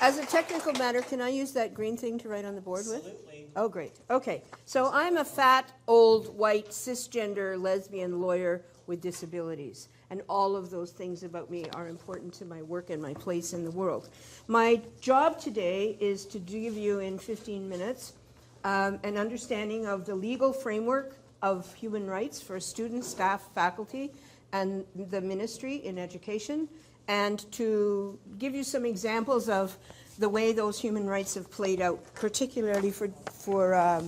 As a technical matter, can I use that green thing to write on the board with? Absolutely. Oh, great. Okay. So I'm a fat, old, white, cisgender, lesbian lawyer with disabilities. And all of those things about me are important to my work and my place in the world. My job today is to give you in 15 minutes an understanding of the legal framework of human rights for students, staff, faculty, and the ministry in education, and to give you some examples of the way those human rights have played out, particularly for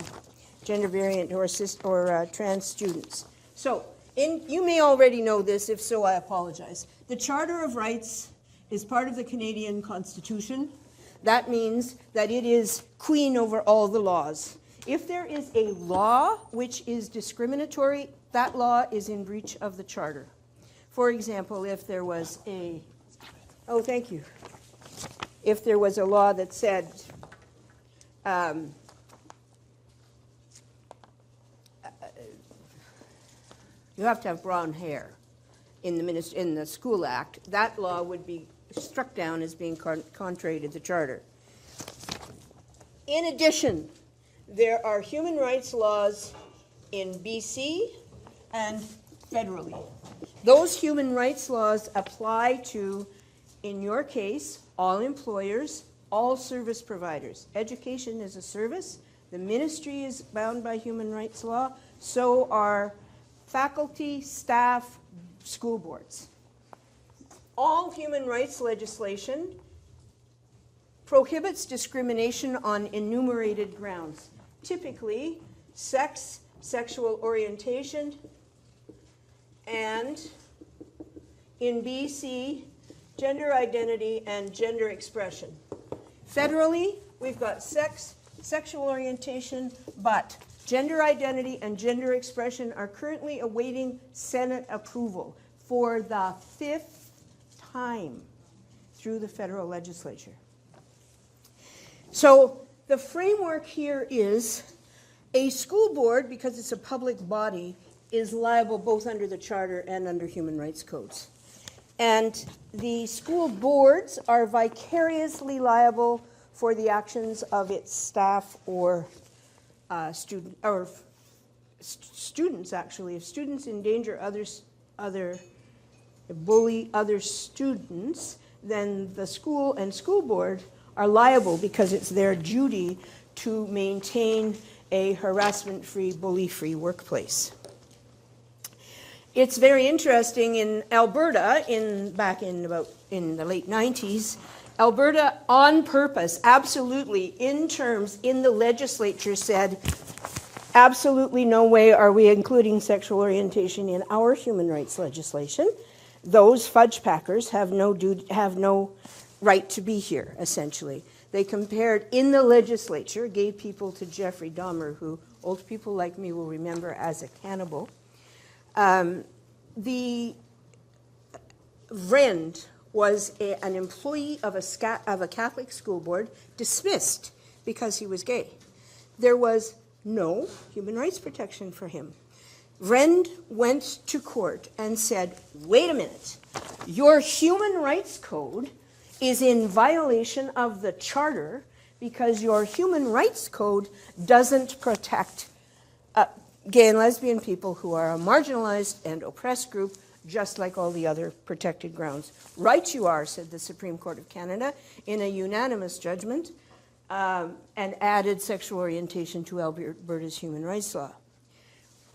gender variant or trans students. So, you may already know this, if so, I apologize. The Charter of Rights is part of the Canadian Constitution. That means that it is queen over all the laws. If there is a law which is discriminatory, that law is in breach of the Charter. For example, if there was a, oh, thank you. If there was a law that said, you have to have brown hair in the School Act, that law would be struck down as being contrary to the Charter. In addition, there are human rights laws in BC and federally. Those human rights laws apply to, in your case, all employers, all service providers. Education is a service. The ministry is bound by human rights law. So are faculty, staff, school boards. All human rights legislation prohibits discrimination on enumerated grounds, typically sex, sexual orientation, and in BC, gender identity and gender expression. Federally, we've got sex, sexual orientation, but gender identity and gender expression are currently awaiting Senate approval for the 5th time through the federal legislature. So the framework here is a school board, because it's a public body, is liable both under the Charter and under human rights codes. And the school boards are vicariously liable for the actions of its staff or students, actually. If students endanger bully other students, then the school and school board are liable because it's their duty to maintain a harassment-free, bully-free workplace. It's very interesting in Alberta, back in the late 90s, Alberta on purpose, absolutely, in the legislature said, absolutely no way are we including sexual orientation in our human rights legislation. Those fudge packers have no right to be here, essentially. They compared in the legislature gay people to Jeffrey Dahmer, who old people like me will remember as a cannibal. The Vrend was an employee of a Catholic school board, dismissed because he was gay. There was no human rights protection for him. Vrend went to court and said, wait a minute, your human rights code is in violation of the Charter because your human rights code doesn't protect gay and lesbian people who are a marginalized and oppressed group, just like all the other protected grounds. Right you are, said the Supreme Court of Canada in a unanimous judgment, and added sexual orientation to Alberta's human rights law.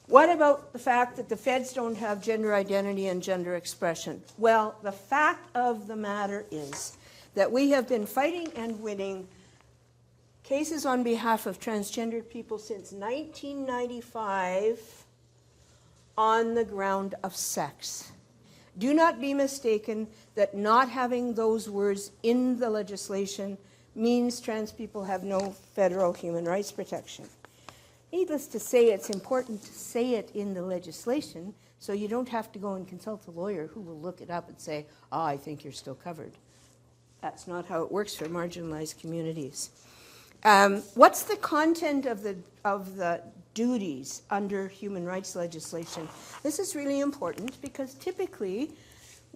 What about the fact that the feds don't have gender identity and gender expression? Well, the fact of the matter is that we have been fighting and winning cases on behalf of transgendered people since 1995 on the ground of sex. Do not be mistaken that not having those words in the legislation means trans people have no federal human rights protection. Needless to say, it's important to say it in the legislation so you don't have to go and consult a lawyer who will look it up and say, oh, I think you're still covered. That's not how it works for marginalized communities. What's the content of the duties under human rights legislation? This is really important because typically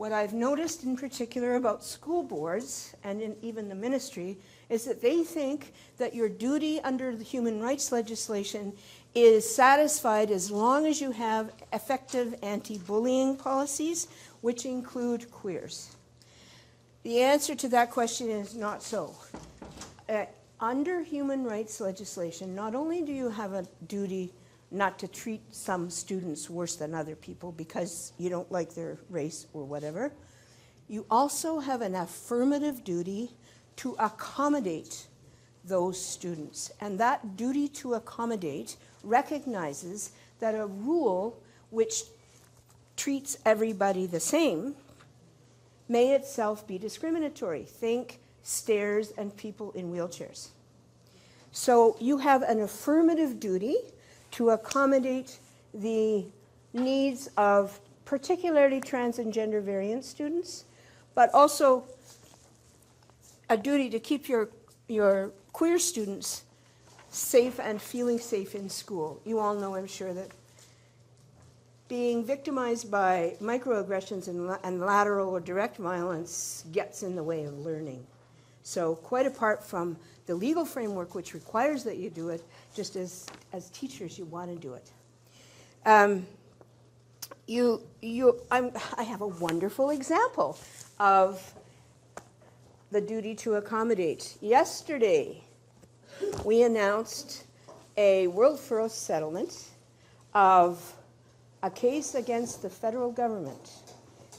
what I've noticed in particular about school boards and in even the ministry is that they think that your duty under the human rights legislation is satisfied as long as you have effective anti-bullying policies, which include queers. The answer to that question is not so. Under human rights legislation, not only do you have a duty not to treat some students worse than other people because you don't like their race or whatever, you also have an affirmative duty to accommodate those students. And that duty to accommodate recognizes that a rule which treats everybody the same may itself be discriminatory. Think stairs and people in wheelchairs. So you have an affirmative duty to accommodate the needs of particularly trans and gender variant students, but also a duty to keep your queer students safe and feeling safe in school. You all know, I'm sure, that being victimized by microaggressions and lateral or direct violence gets in the way of learning. So quite apart from the legal framework which requires that you do it, just as teachers you want to do it. I have a wonderful example of the duty to accommodate. Yesterday, we announced a world first settlement of a case against the federal government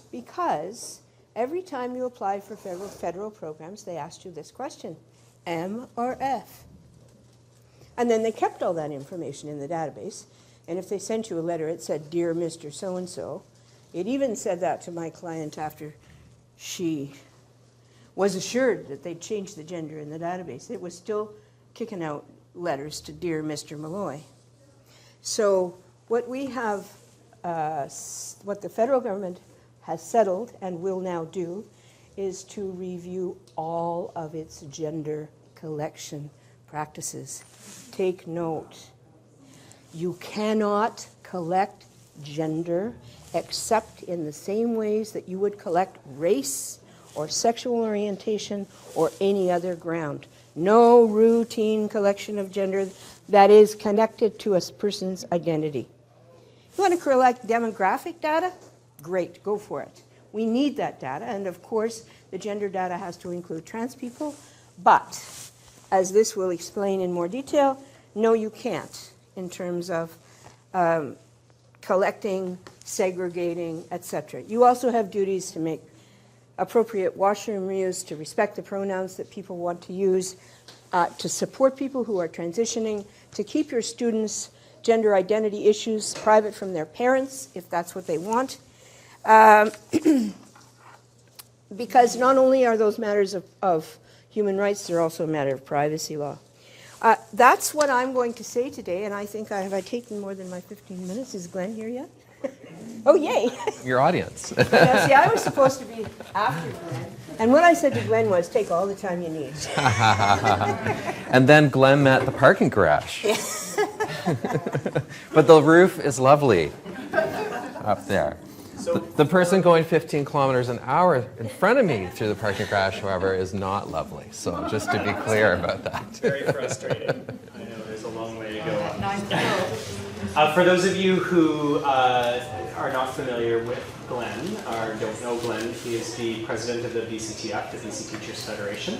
because every time you apply for federal programs, they asked you this question, M or F? And then they kept all that information in the database. And if they sent you a letter, it said, Dear Mr. So-and-so. It even said that to my client after she was assured that they'd changed the gender in the database. It was still kicking out letters to Dear Mr. Malloy. So what we have, what the federal government has settled and will now do is to review all of its gender collection practices. Take note. You cannot collect gender except in the same ways that you would collect race or sexual orientation or any other ground. No routine collection of gender that is connected to a person's identity. You want to collect demographic data? Great, go for it. We need that data, and of course, the gender data has to include trans people, but as this will explain in more detail, no, you can't in terms of collecting, segregating, etc. You also have duties to make appropriate washroom reuse, to respect the pronouns that people want to use, to support people who are transitioning, to keep your students' gender identity issues private from their parents, if that's what they want. Because not only are those matters of human rights, they're also a matter of privacy law. That's what I'm going to say today, and I think have I taken more than my 15 minutes? Is Glen here yet? Oh, yay. Your audience. Yeah, see, I was supposed to be after Glen. And what I said to Glen was, take all the time you need. And then Glen met the parking garage. But the roof is lovely up there. So the person going 15 kilometers an hour in front of me through the parking garage, however, is not lovely. So just to be clear about that. Very frustrating. I know there's a long way to go up. For those of you who are not familiar with Glen, or don't know Glen, he is the president of the BCTF, the BC Teachers Federation,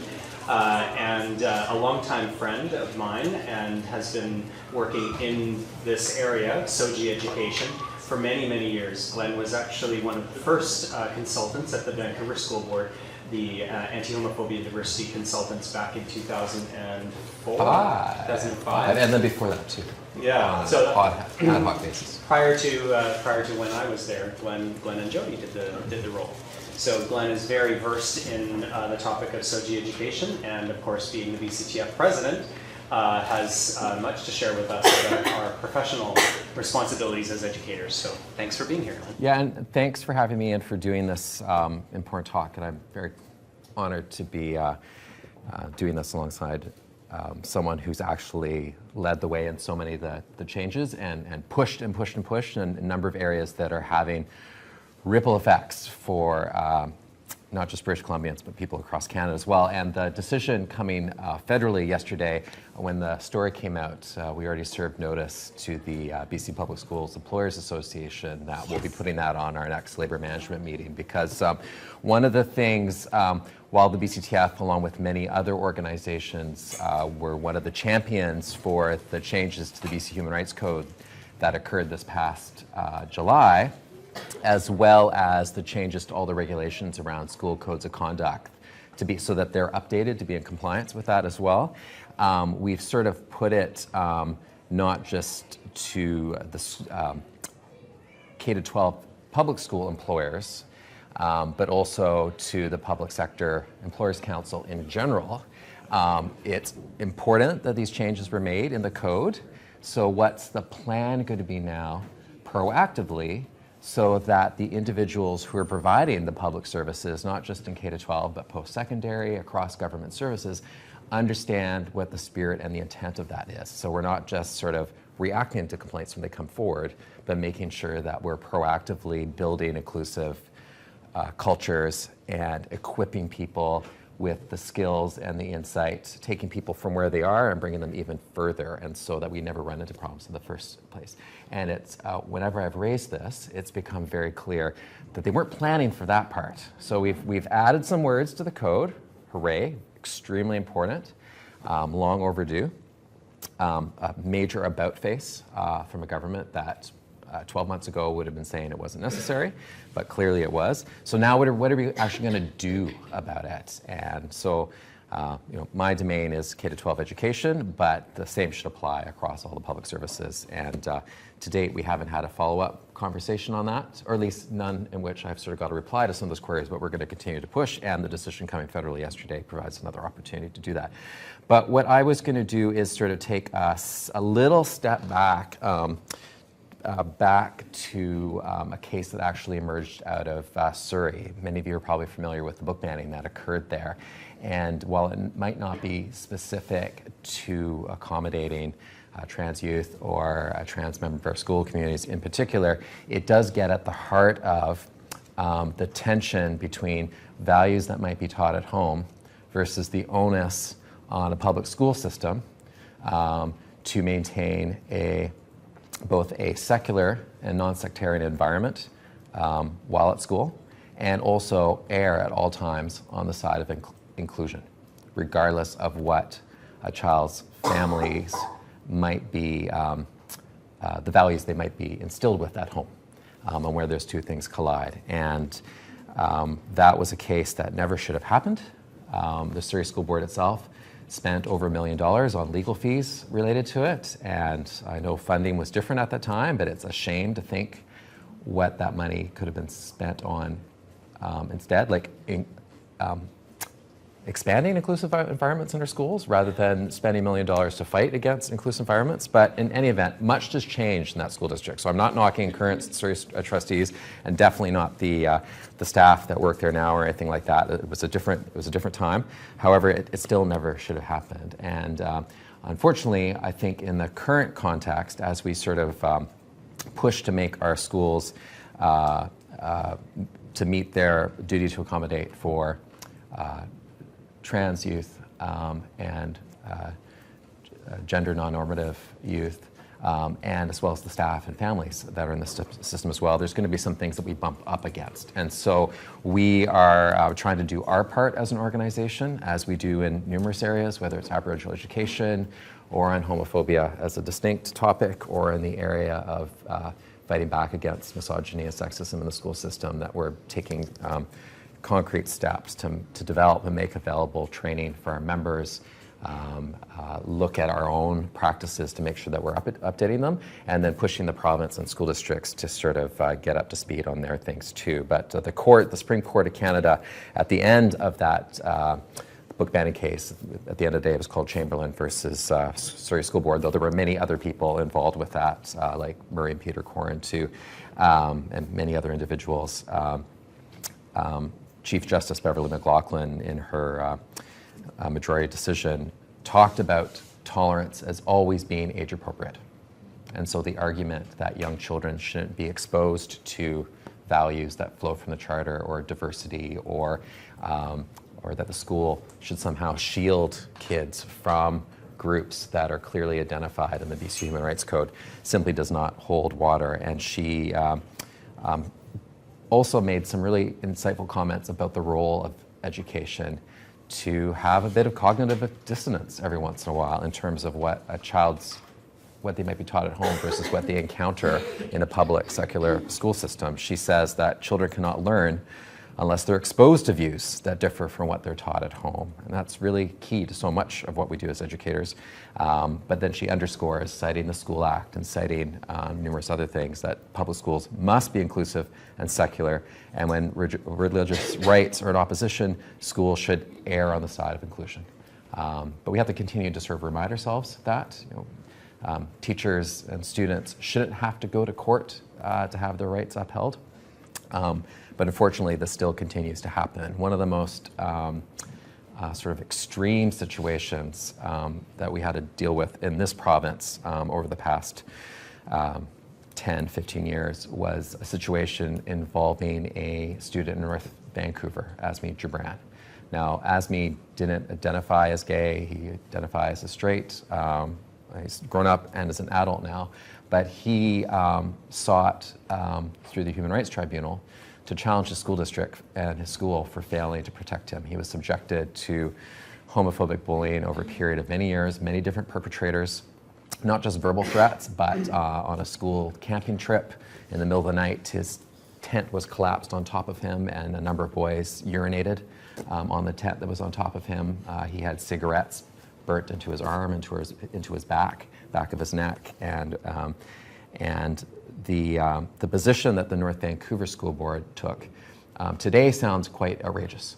and a longtime friend of mine, and has been working in this area, SOGI education, for many, many years. Glen was actually one of the first consultants at the Vancouver School Board, the anti-homophobia diversity consultants back in 2004, 2005. And then before that too. Yeah, so ad hoc basis. Prior to when I was there, Glen and Jody did the role. So Glen is very versed in the topic of SOGI education, and of course, being the BCTF president, has much to share with us about our professional responsibilities as educators. So thanks for being here. Yeah, and thanks for having me and for doing this important talk. And I'm very honored to be doing this alongside someone who's actually led the way in so many of the changes and pushed in a number of areas that are having ripple effects for not just British Columbians, but people across Canada as well. And the decision coming federally yesterday, when the story came out, we already served notice to the BC Public Schools Employers Association that we'll be putting that on our next labor management meeting, because one of the things, while the BCTF, along with many other organizations, were one of the champions for the changes to the BC Human Rights Code that occurred this past July, as well as the changes to all the regulations around school codes of conduct to be so that they're updated to be in compliance with that as well. We've sort of put it not just to the K-12 public school employers, but also to the Public Sector Employers Council in general. It's important that these changes were made in the code. So what's the plan going to be now proactively, so that the individuals who are providing the public services, not just in K-12, but post-secondary, across government services, understand what the spirit and the intent of that is. So we're not just sort of reacting to complaints when they come forward, but making sure that we're proactively building inclusive cultures and equipping people with the skills and the insight, taking people from where they are and bringing them even further, and so that we never run into problems in the first place. And it's whenever I've raised this, it's become very clear that they weren't planning for that part. So we've added some words to the code. Hooray, extremely important, long overdue. A major about face from a government that 12 months ago would have been saying it wasn't necessary, but clearly it was. So now what are we actually going to do about it? And so, my domain is K-12 education, but the same should apply across all the public services. And to date, we haven't had a follow-up conversation on that, or at least none in which I've sort of got a reply to some of those queries, but we're going to continue to push, and the decision coming federally yesterday provides another opportunity to do that. But what I was going to do is sort of take a little step back, back to a case that actually emerged out of Surrey. Many of you are probably familiar with the book banning that occurred there. And while it might not be specific to accommodating trans youth or trans member of school communities in particular, it does get at the heart of the tension between values that might be taught at home versus the onus on a public school system to maintain both a secular and non-sectarian environment while at school, and also err at all times on the side of inclusion, regardless of what a child's families might be, the values they might be instilled with at home, and where those two things collide. And that was a case that never should have happened. The Surrey School Board itself spent over $1 million on legal fees related to it, and I know funding was different at that time, but it's a shame to think what that money could have been spent on instead, like expanding inclusive environments in our schools rather than spending $1 million to fight against inclusive environments. But in any event, much just changed in that school district. So I'm not knocking current Surrey trustees, and definitely not the staff that work there now or anything like that. It was a different time. However, it still never should have happened. And unfortunately, I think in the current context, as we sort of push to make our schools to meet their duty to accommodate for trans youth and gender non-normative youth, and as well as the staff and families that are in the system as well, there's going to be some things that we bump up against. And so we are trying to do our part as an organization, as we do in numerous areas, whether it's Aboriginal education or on homophobia as a distinct topic, or in the area of fighting back against misogyny and sexism in the school system, that we're taking concrete steps to develop and make available training for our members, look at our own practices to make sure that we're updating them, and then pushing the province and school districts to sort of get up to speed on their things too. But the Supreme Court of Canada, at the end of that book banning case, at the end of the day, it was called Chamberlain versus Surrey School Board, though there were many other people involved with that, like Murray and Peter Corrin too, and many other individuals. Chief Justice Beverly McLaughlin, in her majority decision, talked about tolerance as always being age appropriate. And so the argument that young children shouldn't be exposed to values that flow from the charter, or diversity, or that the school should somehow shield kids from groups that are clearly identified in the BC Human Rights Code simply does not hold water. And she also made some really insightful comments about the role of education to have a bit of cognitive dissonance every once in a while in terms of what they might be taught at home versus what they encounter in a public secular school system. She says that children cannot learn unless they're exposed to views that differ from what they're taught at home. And that's really key to so much of what we do as educators. But then she underscores, citing the School Act and citing numerous other things, that public schools must be inclusive and secular. And when religious rights are in opposition, schools should err on the side of inclusion. But we have to continue to sort of remind ourselves that teachers and students shouldn't have to go to court to have their rights upheld. But unfortunately, this still continues to happen. One of the most sort of extreme situations that we had to deal with in this province over the past 10, 15 years was a situation involving a student in North Vancouver, Asmi Gibran. Now, Asmi didn't identify as gay, he identifies as straight. He's grown up and is an adult now, but he sought through the Human Rights Tribunal to challenge the school district and his school for failing to protect him. He was subjected to homophobic bullying over a period of many years, many different perpetrators, not just verbal threats, but on a school camping trip in the middle of the night, his tent was collapsed on top of him and a number of boys urinated on the tent that was on top of him. He had cigarettes burnt into his arm, into his back of his neck, and the position that the North Vancouver School Board took today sounds quite outrageous.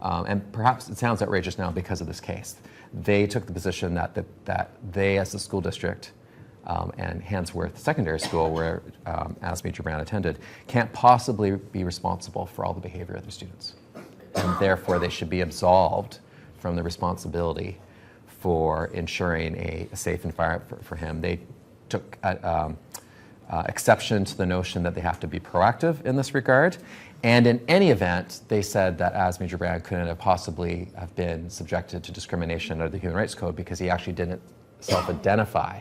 And perhaps it sounds outrageous now because of this case. They took the position that they, as the school district, and Handsworth Secondary School, where Asmi Gibran attended, can't possibly be responsible for all the behavior of their students. And therefore, they should be absolved from the responsibility for ensuring a safe environment for him. They took exception to the notion that they have to be proactive in this regard. And in any event, they said that Asmi Gibran couldn't have possibly have been subjected to discrimination under the Human Rights Code because he actually didn't self-identify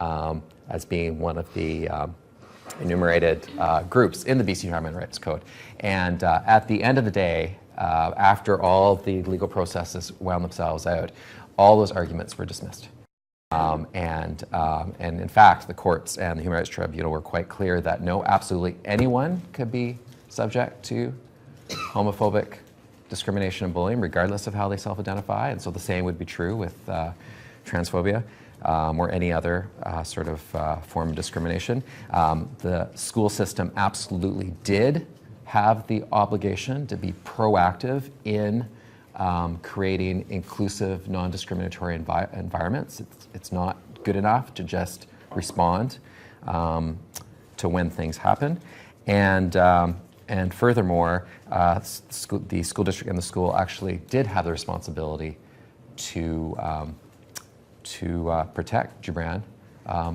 as being one of the enumerated groups in the BC Human Rights Code. And at the end of the day, after all the legal processes wound themselves out, all those arguments were dismissed. And in fact, the courts and the Human Rights Tribunal were quite clear that no, absolutely anyone could be subject to homophobic discrimination and bullying, regardless of how they self-identify. And so the same would be true with transphobia or any other sort of form of discrimination. The school system absolutely did have the obligation to be proactive in creating inclusive, non-discriminatory environments. It's not good enough to just respond to when things happen. And furthermore, the school district and the school actually did have the responsibility to protect Gibran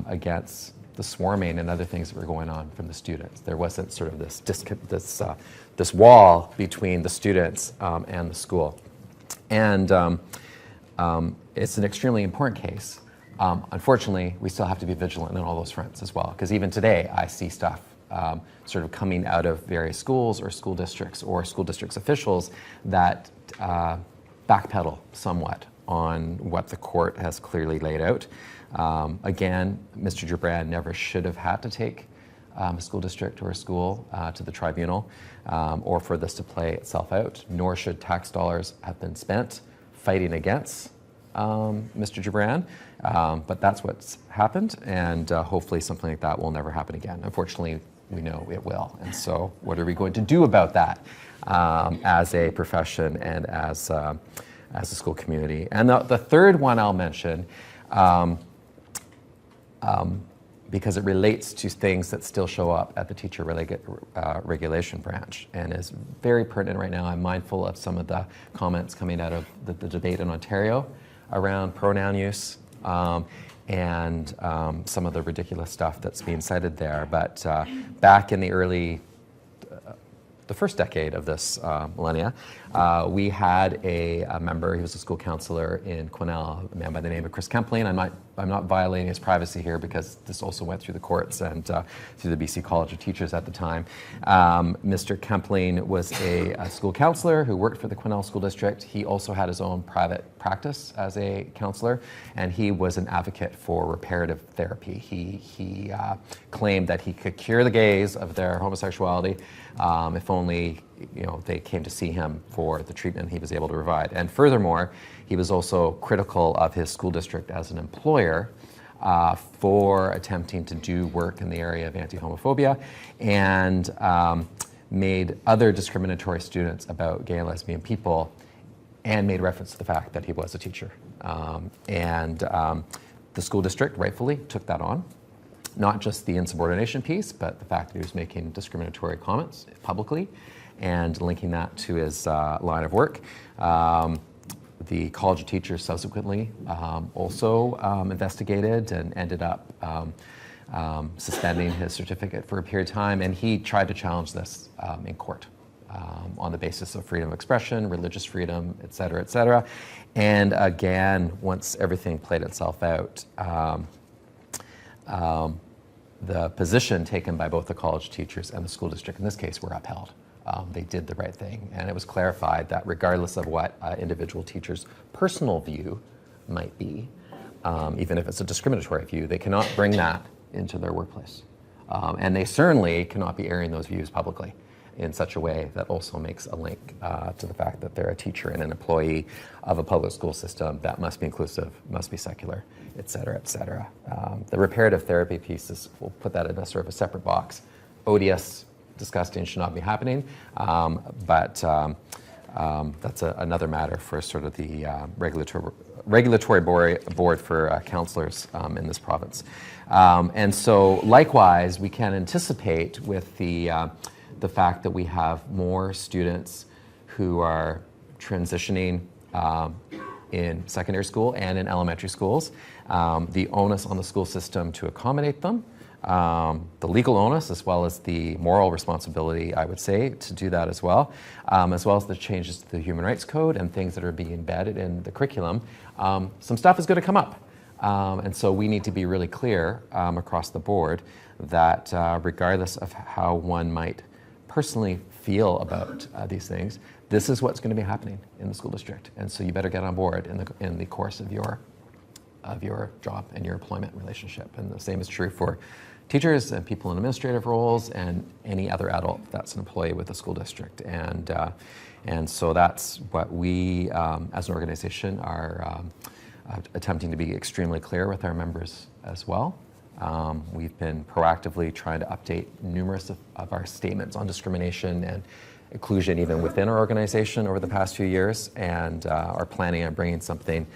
against the swarming and other things that were going on from the students. There wasn't sort of this wall between the students and the school. And it's an extremely important case. Unfortunately, we still have to be vigilant on all those fronts as well, because even today I see stuff sort of coming out of various schools or school districts officials that backpedal somewhat on what the court has clearly laid out. Again, Mr. Gibran never should have had to take a school district or a school to the tribunal or for this to play itself out, nor should tax dollars have been spent fighting against Mr. Gibran. But that's what's happened, and hopefully something like that will never happen again. Unfortunately, we know it will. And so what are we going to do about that as a profession and as a school community? And the third one I'll mention, because it relates to things that still show up at the teacher regulation branch and is very pertinent right now. I'm mindful of some of the comments coming out of the debate in Ontario around pronoun use and some of the ridiculous stuff that's being cited there. But back in the early the first decade of this millennia, we had a member, he was a school counselor in Quesnel, a man by the name of Chris Kempling. I'm not violating his privacy here because this also went through the courts and through the BC College of Teachers at the time. Mr. Kempling was a school counselor who worked for the Quesnel School District. He also had his own private practice as a counselor, and he was an advocate for reparative therapy. He claimed that he could cure the gays of their homosexuality if only they came to see him for the treatment he was able to provide. And furthermore, he was also critical of his school district as an employer for attempting to do work in the area of anti-homophobia and made other discriminatory students about gay and lesbian people and made reference to the fact that he was a teacher. The school district rightfully took that on. Not just the insubordination piece, but the fact that he was making discriminatory comments publicly and linking that to his line of work. The College of Teachers subsequently also investigated and ended up suspending his certificate for a period of time, and he tried to challenge this in court on the basis of freedom of expression, religious freedom, et cetera, et cetera. And again, once everything played itself out, the position taken by both the college teachers and the school district in this case were upheld. They did the right thing, and it was clarified that regardless of what individual teacher's personal view might be, even if it's a discriminatory view, they cannot bring that into their workplace. And they certainly cannot be airing those views publicly in such a way that also makes a link to the fact that they're a teacher and an employee of a public school system that must be inclusive, must be secular, et cetera, et cetera. The reparative therapy pieces, we'll put that in a sort of a separate box. Odious, disgusting, should not be happening, but that's another matter for sort of the regulatory board for counselors in this province. And so likewise, we can anticipate with the fact that we have more students who are transitioning in secondary school and in elementary schools, the onus on the school system to accommodate them, the legal onus as well as the moral responsibility, I would say, to do that as well as the changes to the Human Rights Code and things that are being embedded in the curriculum. Some stuff is going to come up. And so we need to be really clear across the board that regardless of how one might personally feel about these things, this is what's going to be happening in the school district. And so you better get on board in the course of your job and your employment relationship. And the same is true for teachers and people in administrative roles and any other adult that's an employee with the school district. And so that's what we as an organization are attempting to be extremely clear with our members as well. We've been proactively trying to update numerous of our statements on discrimination and inclusion even within our organization over the past few years, and are planning on bringing something,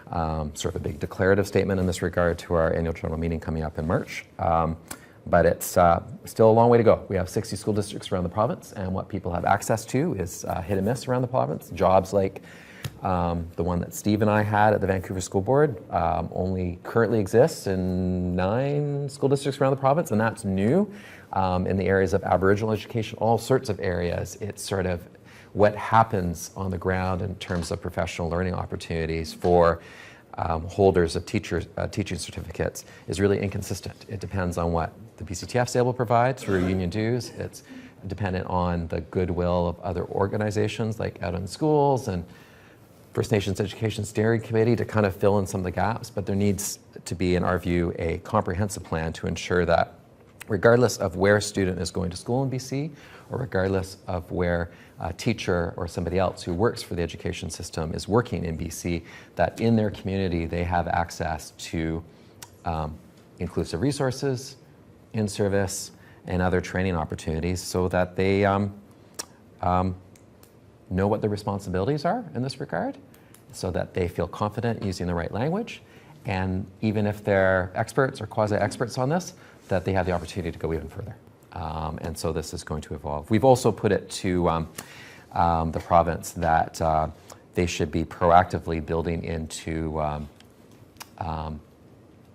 sort of a big declarative statement in this regard to our annual general meeting coming up in March. But it's still a long way to go. We have 60 school districts around the province, and what people have access to is hit and miss around the province. Jobs like the one that Steve and I had at the Vancouver School Board only currently exists in 9 school districts around the province, and that's new. In the areas of Aboriginal education, all sorts of areas, it's sort of what happens on the ground in terms of professional learning opportunities for holders of teaching certificates is really inconsistent. It depends on what the BCTF is able to provide through union dues. It's dependent on the goodwill of other organizations like Out in Schools and First Nations Education Steering Committee to kind of fill in some of the gaps, but there needs to be, in our view, a comprehensive plan to ensure that regardless of where a student is going to school in BC, or regardless of where a teacher or somebody else who works for the education system is working in BC, that in their community they have access to inclusive resources, in-service, and other training opportunities so that they know what their responsibilities are in this regard, so that they feel confident using the right language, and even if they're experts or quasi-experts on this, that they have the opportunity to go even further. And so this is going to evolve. We've also put it to the province that they should be proactively building into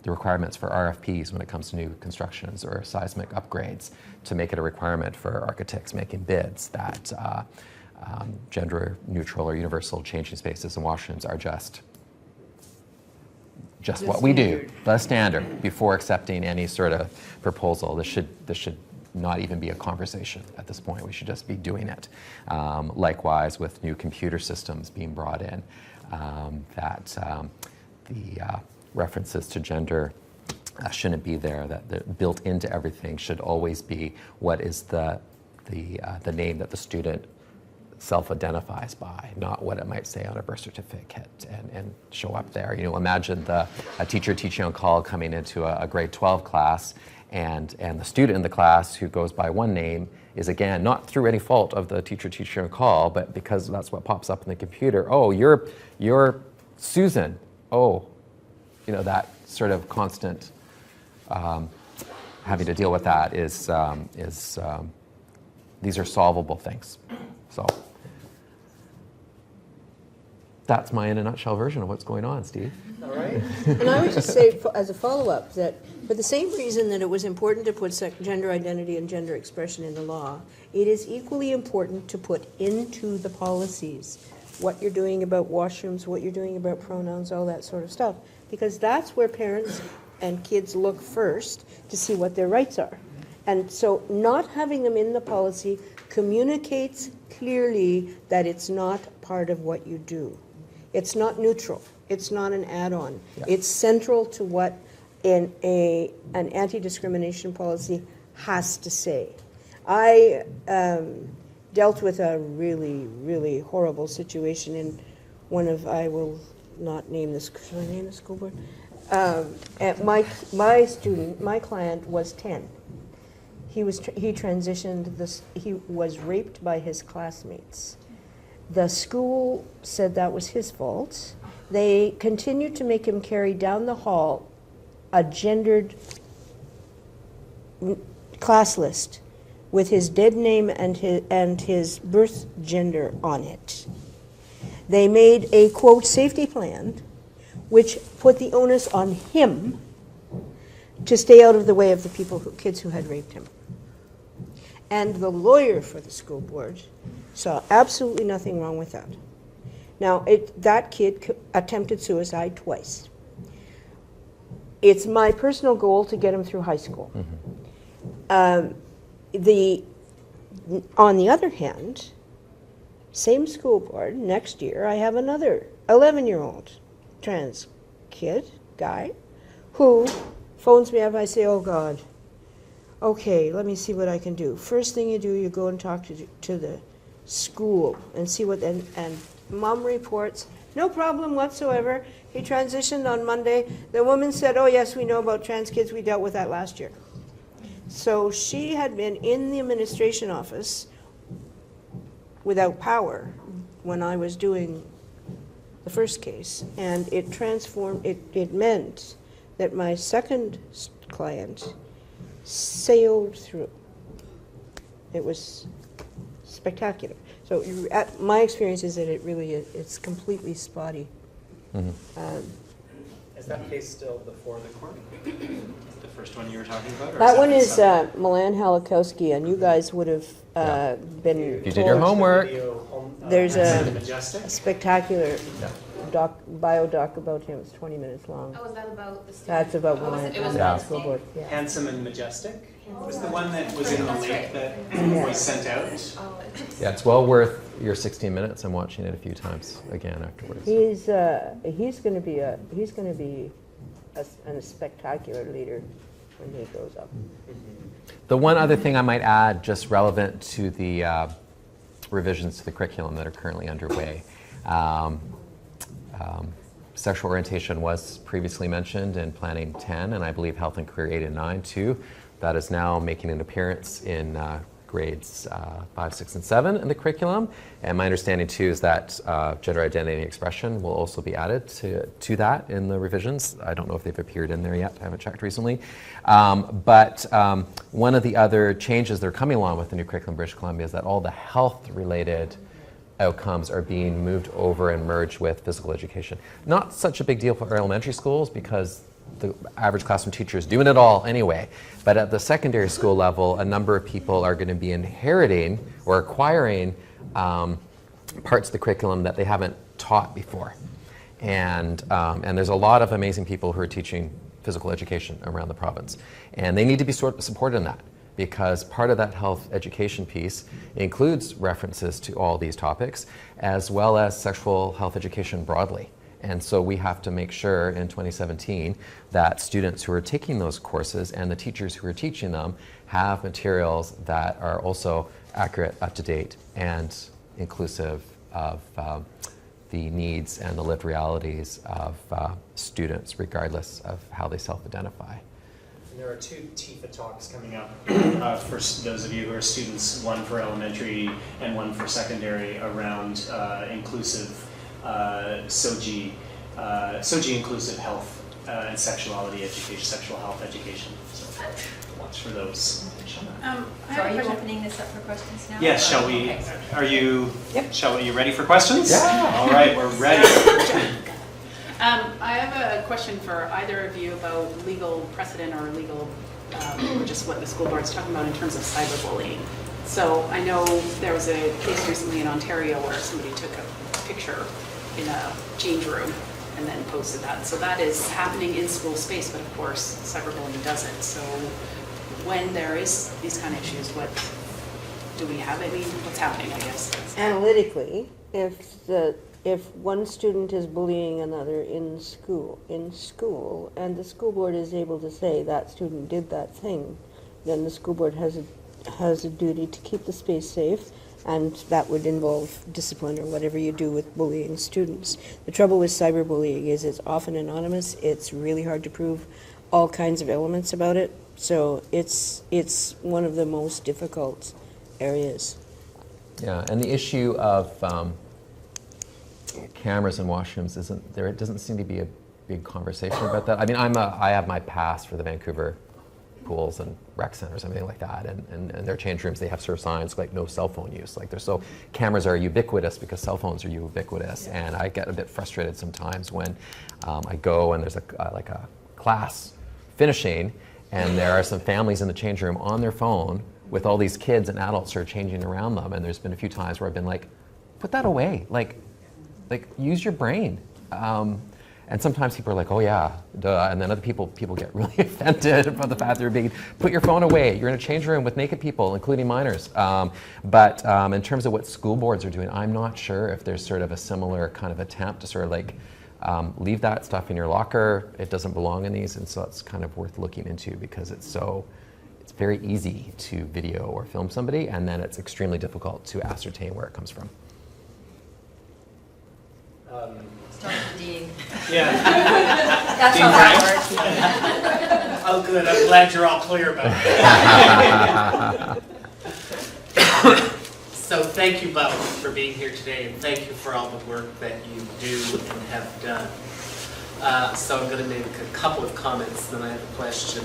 the requirements for RFPs when it comes to new constructions or seismic upgrades, to make it a requirement for architects making bids that gender neutral or universal changing spaces and washrooms are just what we do, the standard, before accepting any sort of proposal. This should not even be a conversation at this point. We should just be doing it. Likewise, with new computer systems being brought in, the references to gender shouldn't be there. That built into everything should always be what is the name that the student self-identifies by, not what it might say on a birth certificate and show up there. You know, imagine a teacher teaching on call coming into a grade 12 class, and the student in the class who goes by one name is, again, not through any fault of the teacher teaching on call, but because that's what pops up in the computer. Oh, you're Susan. Oh, you know, that sort of constant having to deal with that is these are solvable things. So that's my in a nutshell version of what's going on, Steve. All right. And I would just say, as a follow-up, that for the same reason that it was important to put gender identity and gender expression in the law, it is equally important to put into the policies what you're doing about washrooms, what you're doing about pronouns, all that sort of stuff, because that's where parents and kids look first to see what their rights are. And so not having them in the policy communicates clearly that it's not part of what you do. It's not neutral. It's not an add-on. Yeah. It's central to what an anti-discrimination policy has to say. I dealt with a really, really horrible situation in one of, I will not name this, should I name the school board? My client was 10. He transitioned, he was raped by his classmates. The school said that was his fault. They continued to make him carry down the hall a gendered class list with his dead name and his birth gender on it. They made a, quote, safety plan, which put the onus on him to stay out of the way of the kids who had raped him. And the lawyer for the school board saw absolutely nothing wrong with that. Now, that kid attempted suicide twice. It's my personal goal to get him through high school. Mm-hmm. On the other hand, same school board, next year I have another 11-year-old trans guy, who phones me up. I say, oh God, okay, let me see what I can do. First thing you do, you go and talk to the school and see what, and mom reports, no problem whatsoever. He transitioned on Monday. The woman said, oh yes, we know about trans kids. We dealt with that last year. So she had been in the administration office without power when I was doing the first case, and it transformed, it meant that my second client sailed through. It was spectacular. So my experience is that it really is, it's completely spotty. Mm-hmm. Is that case still before the court? The first one you were talking about? Or That one is separate? Milan Halakowski, and you guys would have been You told did your homework. There's a Majestic? spectacular bio-doc about him. It's 20 minutes long. Oh, is that about the student? That's about Oh, Milan it was Yeah. School Board. Yeah. Handsome and Majestic? Was the one that was in the That's lake right. that Yeah. was sent out? Oh, Yeah, it's well worth your 16 minutes. I'm watching it a few times again afterwards. He's going to be a spectacular leader when he grows up. The one other thing I might add, just relevant to the revisions to the curriculum that are currently underway. Sexual orientation was previously mentioned in Planning 10, and I believe Health and Career 8 and 9 too. That is now making an appearance in grades 5, 6, and 7 in the curriculum. And my understanding too is that gender identity and expression will also be added to that in the revisions. I don't know if they've appeared in there yet. I haven't checked recently. But one of the other changes that are coming along with the new curriculum in British Columbia is that all the health-related outcomes are being moved over and merged with physical education. Not such a big deal for our elementary schools because the average classroom teacher is doing it all anyway. But at the secondary school level, a number of people are going to be inheriting or acquiring parts of the curriculum that they haven't taught before. And there's a lot of amazing people who are teaching physical education around the province. And they need to be supported in that, because part of that health education piece includes references to all these topics, as well as sexual health education broadly. And so we have to make sure in 2017 that students who are taking those courses and the teachers who are teaching them have materials that are also accurate, up to date, and inclusive of the needs and the lived realities of students, regardless of how they self-identify. And there are 2 TEFA talks coming up for those of you who are students, one for elementary and one for secondary, around inclusive SOGI, SOGI inclusive health and sexuality education, sexual health education. So watch for those. So are you opening this up for questions now? Yes, shall we? Okay. Are you? Yep. Shall we? You ready for questions? Yeah. All right, we're ready. I have a question for either of you about legal precedent or legal, or just what the school board's talking about in terms of cyberbullying. So I know there was a case recently in Ontario where somebody took a picture in a change room and then posted that. So that is happening in school space, but of course cyberbullying doesn't. So when there is these kind of issues, what do we have? I mean, what's happening, I guess? Analytically, if one student is bullying another in school, and the school board is able to say that student did that thing, then the school board has a duty to keep the space safe, and that would involve discipline or whatever you do with bullying students. The trouble with cyberbullying is it's often anonymous. It's really hard to prove all kinds of elements about it. So it's one of the most difficult areas. Yeah, and the issue of cameras in washrooms isn't there. It doesn't seem to be a big conversation about that. I mean, I have my pass for the Vancouver pools and rec centers, everything like that, and their change rooms, they have sort of signs like no cell phone use. Like cameras are ubiquitous because cell phones are ubiquitous, and I get a bit frustrated sometimes when I go and there's a class finishing, and there are some families in the change room on their phone with all these kids and adults who are changing around them, and there's been a few times where I've been like, put that away, like use your brain. And sometimes people are like, oh yeah, duh, and then other people get really offended about the fact they're being, put your phone away, you're in a change room with naked people, including minors. But in terms of what school boards are doing, I'm not sure if there's sort of a similar kind of attempt to sort of like, leave that stuff in your locker, it doesn't belong in these, and so it's kind of worth looking into because it's very easy to video or film somebody, and then it's extremely difficult to ascertain where it comes from. Start with the D. Yeah. That's how that works. Oh, good. I'm glad you're all clear about it. So thank you both for being here today, and thank you for all the work that you do and have done. So I'm going to make a couple of comments, then I have a question.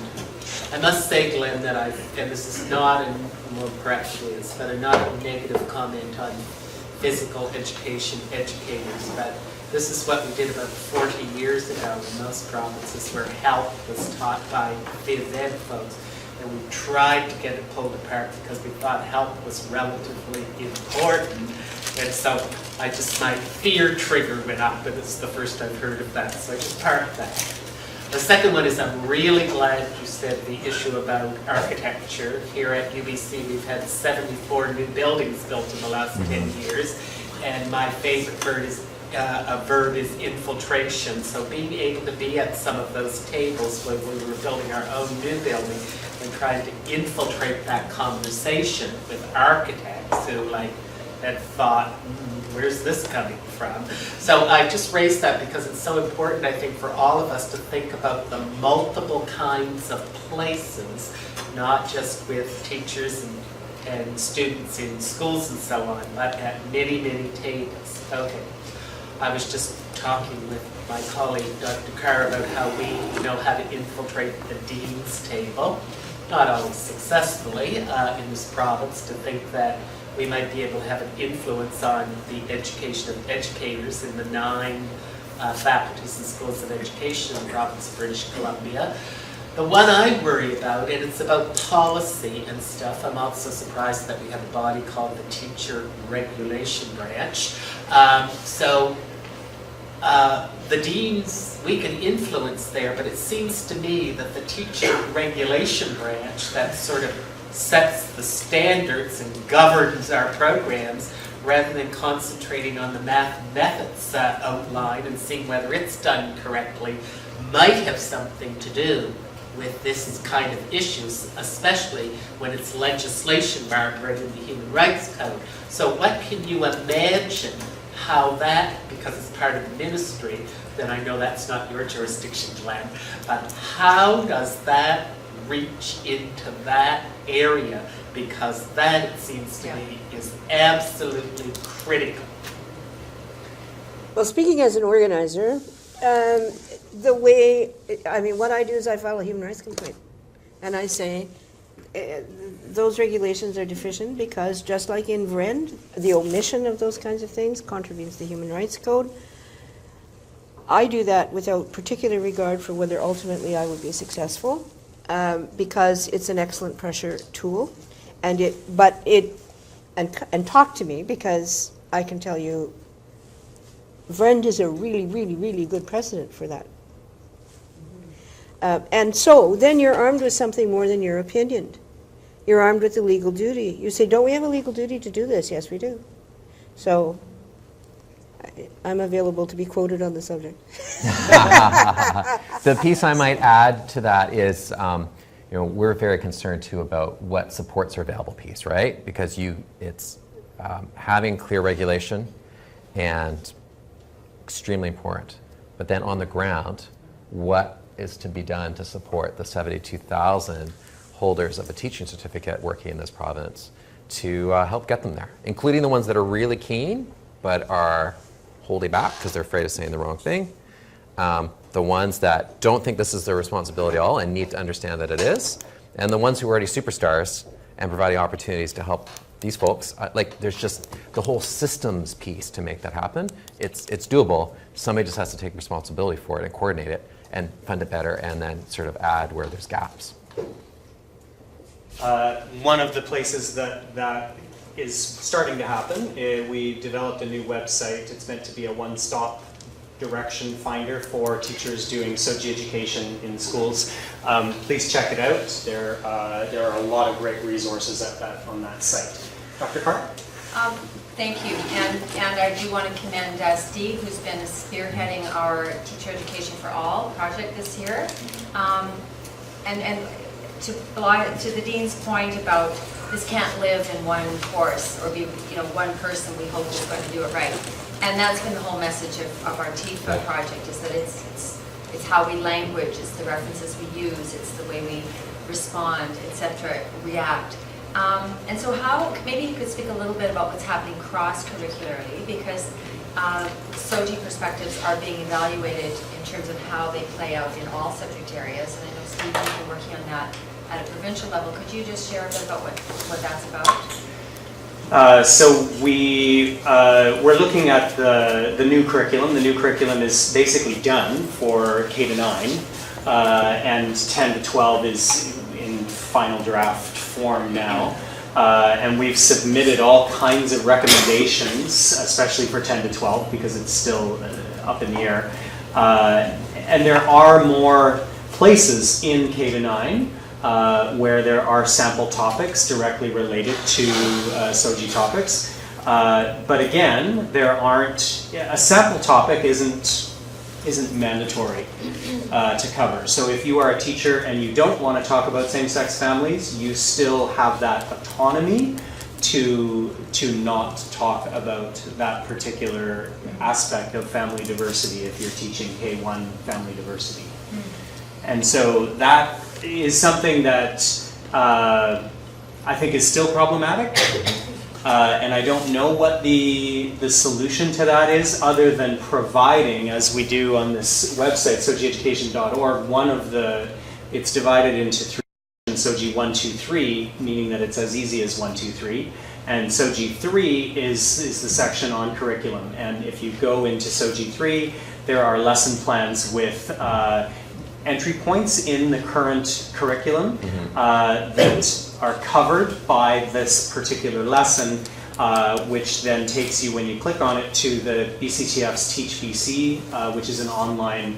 I must say, Glenn, that and this is not, and more perhaps it is, but not a negative comment on physical education educators, but this is what we did about 40 years ago in most provinces where health was taught by phys ed folks. And we tried to get it pulled apart because we thought health was relatively important. And so my fear trigger went up, and it's the first I've heard of that, so I just parked that. The second one is I'm really glad you said the issue about architecture. Here at UBC we've had 74 new buildings built in the last 10 years, and my favorite verb is infiltration. So being able to be at some of those tables when we were building our own new building and trying to infiltrate that conversation with architects who had thought, where's this coming from? So I just raised that because it's so important, I think, for all of us to think about the multiple kinds of places, not just with teachers and students in schools and so on, but at many, many tables. Okay. I was just talking with my colleague, Dr. Carr, about how we know how to infiltrate the dean's table, not always successfully in this province, to think that we might be able to have an influence on the education of educators in the 9 faculties and schools of education in the province of British Columbia. The one I worry about, and it's about policy and stuff, I'm also surprised that we have a body called the Teacher Regulation Branch. The deans, we can influence there, but it seems to me that the Teacher Regulation Branch that sort of sets the standards and governs our programs, rather than concentrating on the math methods outlined and seeing whether it's done correctly, might have something to do with this kind of issues, especially when it's legislation, Margaret, in the Human Rights Code. So what can you imagine how that, because it's part of the ministry, then I know that's not your jurisdiction, Glen, but how does that reach into that area? Because that, it seems to me, is absolutely critical. Well, speaking as an organizer, the way, what I do is I file a human rights complaint. And I say, those regulations are deficient because just like in VREND, the omission of those kinds of things contravenes the Human Rights Code. I do that without particular regard for whether ultimately I would be successful, because it's an excellent pressure tool. And talk to me, because I can tell you VREND is a really, really, really good precedent for that. And so then you're armed with something more than your opinion. You're armed with the legal duty. You say, don't we have a legal duty to do this? Yes, we do. So I'm available to be quoted on the subject. The piece I might add to that is, we're very concerned too about what supports are available piece, right? Because it's having clear regulation and extremely important. But then on the ground, what is to be done to support the 72,000 holders of a teaching certificate working in this province to help get them there, including the ones that are really keen but are holding back because they're afraid of saying the wrong thing. The ones that don't think this is their responsibility at all and need to understand that it is, and the ones who are already superstars and providing opportunities to help these folks. There's just the whole systems piece to make that happen. It's doable. Somebody just has to take responsibility for it and coordinate it and fund it better, and then sort of add where there's gaps. One of the places that is starting to happen, we developed a new website. It's meant to be a one-stop direction finder for teachers doing SOGI education in schools. Please check it out. There are a lot of great resources on that site. Dr. Carr? Thank you, and I do want to commend Steve, who's been spearheading our Teacher Education for All project this year. And to the Dean's point about this can't live in one course or be one person we hope is going to do it right. And that's been the whole message of our TEFA project, is that it's how we language, it's the references we use, it's the way we respond, etc., react. And so maybe you could speak a little bit about what's happening cross-curricularly, because SOGI perspectives are being evaluated in terms of how they play out in all subject areas. And I know, Steve, you've been working on that at a provincial level. Could you just share a bit about what that's about? So we're looking at the new curriculum. The new curriculum is basically done for K to 9, and 10 to 12 is in final draft form now. And we've submitted all kinds of recommendations, especially for 10 to 12, because it's still up in the air. And there are more places in K to 9 where there are sample topics directly related to SOGI topics. But again, a sample topic isn't mandatory to cover. So if you are a teacher and you don't want to talk about same-sex families, you still have that autonomy to not talk about that particular aspect of family diversity if you're teaching K1 family diversity. And so that is something that I think is still problematic. And I don't know what the solution to that is, other than providing, as we do on this website, sogieducation.org, it's divided into 3, SOGI 1, 2, 3, meaning that it's as easy as 1, 2, 3. And SOGI 3 is the section on curriculum. And if you go into SOGI 3, there are lesson plans with entry points in the current curriculum that are covered by this particular lesson, which then takes you, when you click on it, to the BCTF's Teach BC, which is an online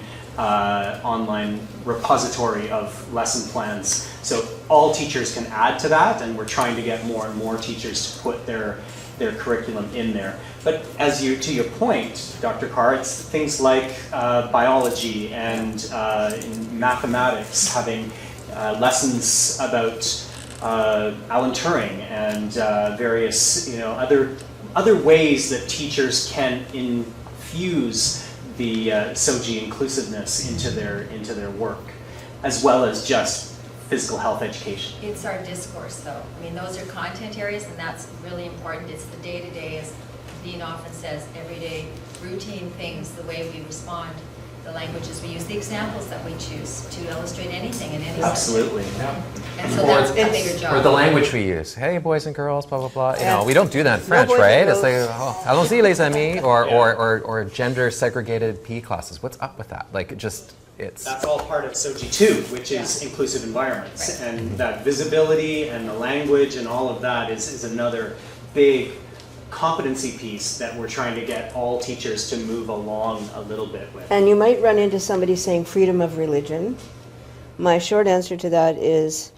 repository of lesson plans. So all teachers can add to that, and we're trying to get more and more teachers to put their curriculum in there. But to your point, Dr. Carr, it's things like biology and in mathematics, having lessons about Alan Turing and various other ways that teachers can infuse the SOGI inclusiveness into their work, as well as just physical health education. It's our discourse, though. I mean, those are content areas, and that's really important. It's the day-to-day, as Dean often says, everyday routine things, the way we respond, the languages we use, the examples that we choose to illustrate anything in any Absolutely, subject. And so that's a bigger job. Or the language we use. Hey, boys and girls, blah, blah, blah. Yeah. We don't do that in French, boys and right? It's girls. like, oh, allons-y, les amis, or gender-segregated PE classes. What's up with that? Like, it's... That's all part of SOGI 2, which is inclusive environments. Right. And that visibility and the language and all of that is another big competency piece that we're trying to get all teachers to move along a little bit with. And you might run into somebody saying freedom of religion. My short answer to that is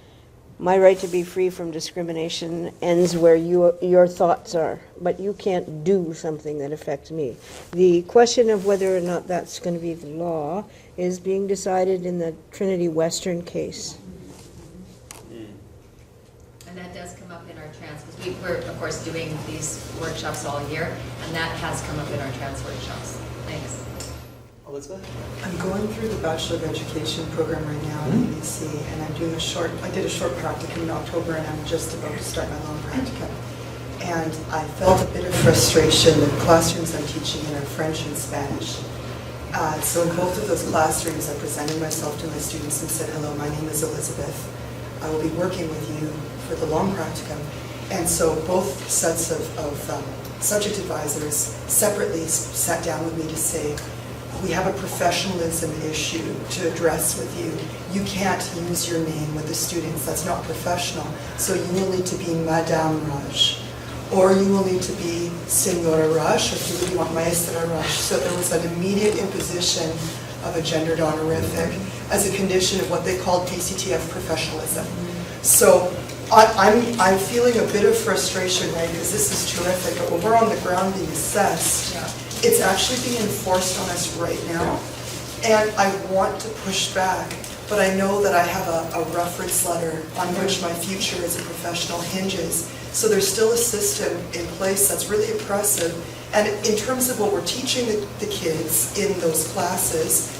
my right to be free from discrimination ends where your thoughts are, but you can't do something that affects me. The question of whether or not that's going to be the law is being decided in the Trinity Western case. And that does come up in our trans, because we're, of course, doing these workshops all year, and that has come up in our trans workshops. Thanks. Elizabeth? I'm going through the Bachelor of Education program right now at UBC, and I did a short practicum in October, and I'm just about to start my long practicum. And I felt a bit of frustration. The classrooms I'm teaching in are French and Spanish. So in both of those classrooms, I presented myself to my students and said, hello, my name is Elizabeth. I will be working with you for the long practicum. And so both sets of subject advisors separately sat down with me to say, we have a professionalism issue to address with you. You can't use your name with the students. That's not professional. So you will need to be Madame Raj, or you will need to be Senora Raj, or if you really want Maestra Raj. So there was an immediate imposition of a gendered honorific as a condition of what they called BCTF professionalism. So I'm feeling a bit of frustration, right, because this is terrific, but when we're on the ground being assessed, it's actually being enforced on us right now, and I want to push back, but I know that I have a reference letter on which my future as a professional hinges, so there's still a system in place that's really oppressive, and in terms of what we're teaching the kids in those classes,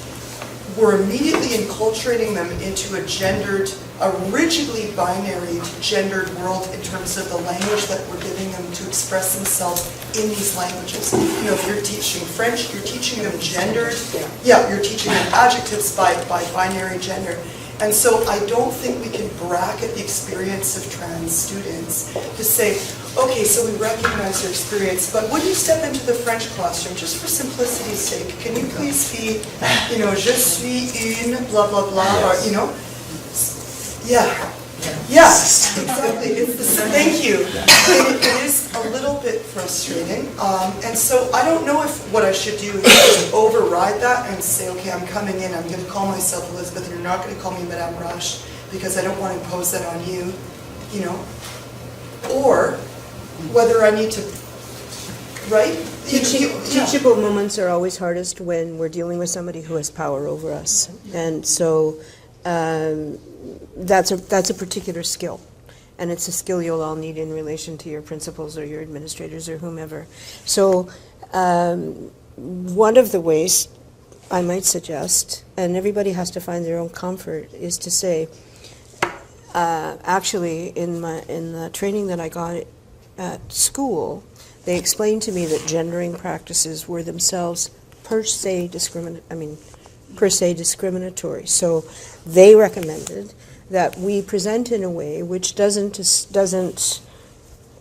we're immediately enculturating them into a rigidly binary gendered world in terms of the language that we're giving them to express themselves in these languages. You know, if you're teaching French, you're teaching them gendered. Yeah, you're teaching them adjectives by binary gender. And so I don't think we can bracket the experience of trans students to say, okay, so we recognize your experience, but when you step into the French classroom, just for simplicity's sake, can you please be, je suis une, blah, blah, blah, or, Yes, exactly. Thank you. It is a little bit frustrating. And so I don't know if what I should do is just override that and say, okay, I'm coming in, I'm going to call myself Elizabeth, and you're not going to call me Madame Rush because I don't want to impose that on you, or whether I need to, right? Teachable moments are always hardest when we're dealing with somebody who has power over us. And so that's a particular skill, and it's a skill you'll all need in relation to your principals or your administrators or whomever. So one of the ways I might suggest, and everybody has to find their own comfort, is to say, actually in the training that I got at school, they explained to me that gendering practices were themselves per se discriminatory. So they recommended that we present in a way which doesn't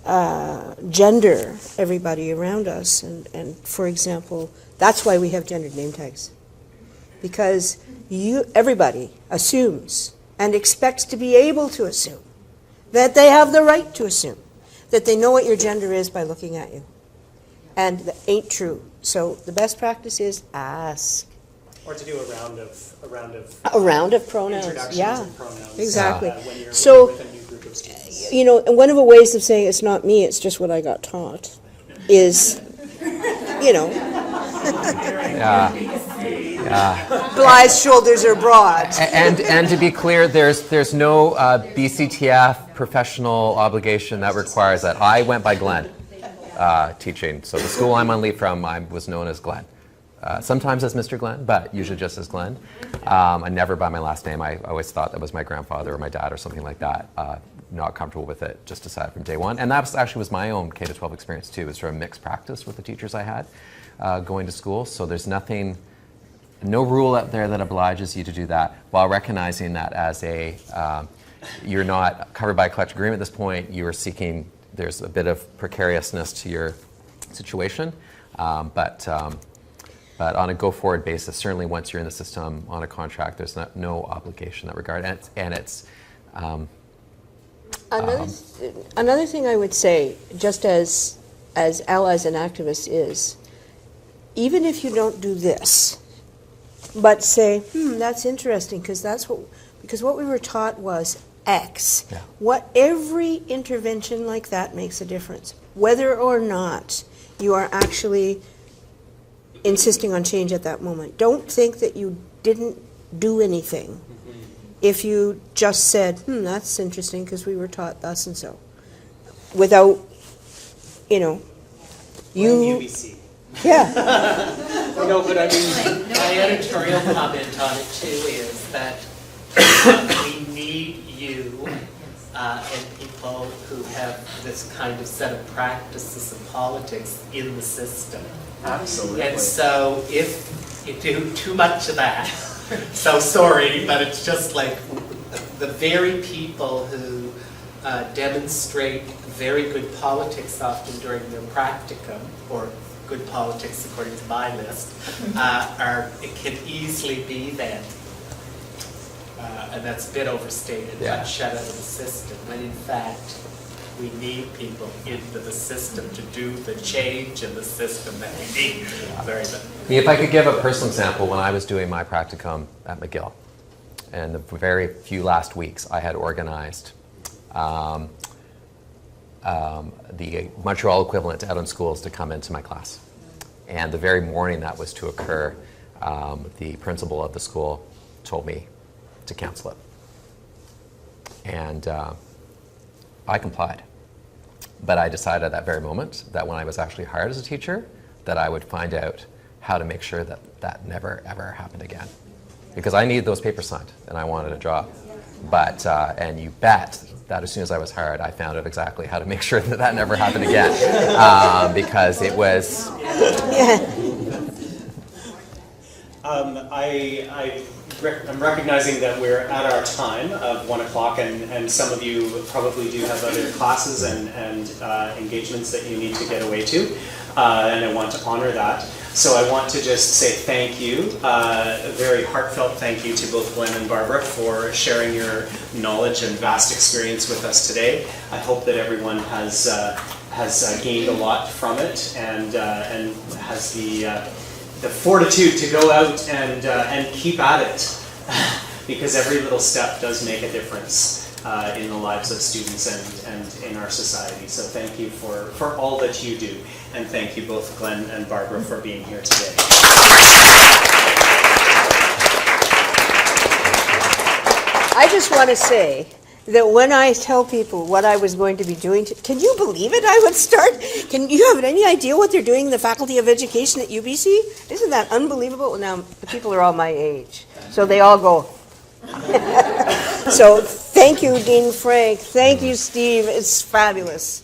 gender everybody around us. And for example, that's why we have gendered name tags. Because everybody assumes and expects to be able to assume that they have the right to assume that they know what your gender is by looking at you. And that ain't true. So the best practice is ask. Or to do a round of Pronouns, introductions yeah, and pronouns. exactly. When you're So, with a new group of students. you know, and one of the ways of saying it's not me, it's just what I got taught, is, you know, Bly's shoulders are broad. And to be clear, there's no BCTF professional obligation that requires that. I went by Glen teaching. So the school I'm on leave from, I was known as Glen. Sometimes as Mr. Glen, but usually just as Glen. And never by my last name. I always thought that was my grandfather or my dad or something like that. Not comfortable with it, just decided from day one. And that was my own K-12 experience too. It was sort of mixed practice with the teachers I had going to school. So there's no rule out there that obliges you to do that, while recognizing that as you're not covered by a collective agreement at this point. You are seeking, there's a bit of precariousness to your situation, but on a go-forward basis, certainly once you're in the system on a contract, there's no obligation in that regard. And it's another thing I would say, just as allies and activists, is even if you don't do this, but say, that's interesting, because what we were taught was X. Yeah. Every intervention like that makes a difference, whether or not you are actually insisting on change at that moment. Don't think that you didn't do anything if you just said, that's interesting because we were taught thus and so, without, UBC. Yeah. No, but I mean, my editorial comment on it too is that we need you and people who have this kind of set of practices and politics in the system. Absolutely. And so if you do too much of that, so sorry, but it's just like the very people who demonstrate very good politics often during their practicum, or good politics according to my list, it can easily be then, and that's a bit overstated, but shut out of the system, when in fact we need people into the system to do the change in the system that we need. Very good. If I could give a personal example, when I was doing my practicum at McGill, and the very few last weeks, I had organized the Montreal equivalent out in schools to come into my class. And the very morning that was to occur, the principal of the school told me to cancel it. And I complied. But I decided at that very moment that when I was actually hired as a teacher, that I would find out how to make sure that that never, ever happened again. Because I needed those papers signed, and I wanted a job. But, and you bet that as soon as I was hired, I found out exactly how to make sure that that never happened again. Because it was... I'm recognizing that we're at our time of 1 o'clock, and some of you probably do have other classes and engagements that you need to get away to, and I want to honor that. So I want to just say thank you, a very heartfelt thank you to both Glen and Barbara for sharing your knowledge and vast experience with us today. I hope that everyone has gained a lot from it and has the fortitude to go out and keep at it, because every little step does make a difference in the lives of students and in our society. So thank you for all that you do, and thank you both Glen and Barbara for being here today. I just want to say that when I tell people what I was going to be doing, can you believe it? I would start, can you have any idea what they're doing in the Faculty of Education at UBC? Isn't that unbelievable? Now, the people are all my age, so they all go. So thank you, Dean Frank. Thank you, Steve. It's fabulous.